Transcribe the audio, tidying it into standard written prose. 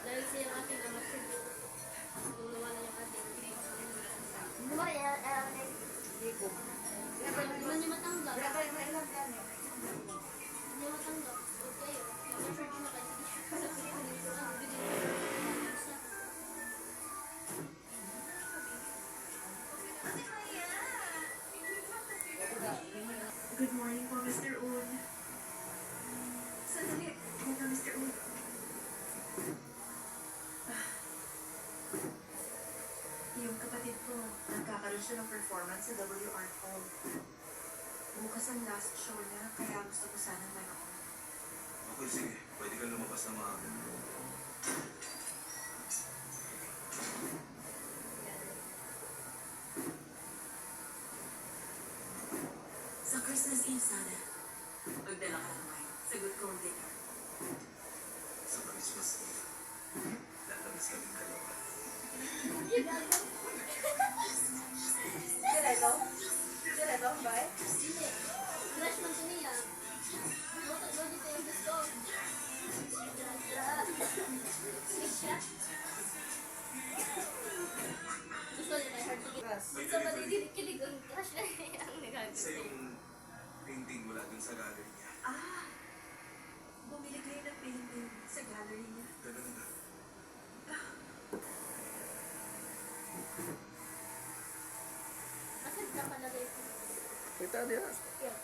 Dahil siya yung ating amat siguro. Gumawa na yung ating. Hindi ko. Hindi niya matanggap. Grabe, may ilang yan eh. Hindi niya matanggap. Okay. Mag-search na kayo. Good morning po, Mr. Un. Sandali. Ito, Mr. Un. Yung kapatid ko, nagkakaroon siya ng performance sa W Art Hall. Bukas ang last show niya, kaya gusto ko sanang manood. Okay, sige. Pwede ka lumabas na maaga. Sa Christmas Eve sana, magdala ka ng wine. Sagot ko later. Sa Christmas Eve, lalabas kaming dalawa. Direto? Direto, bye? Hindi. Flash man siya niya. Load ito yung gusto. Sweet siya. Gusto niya may hard to get. So, kilig ang crush na niya ang Isa nagagawa. yung painting mula dun sa gallery niya. Ah! Bumili kayo ng painting sa gallery niya. Ganun na. Asan ka pala rin? Kita dia. Yeah.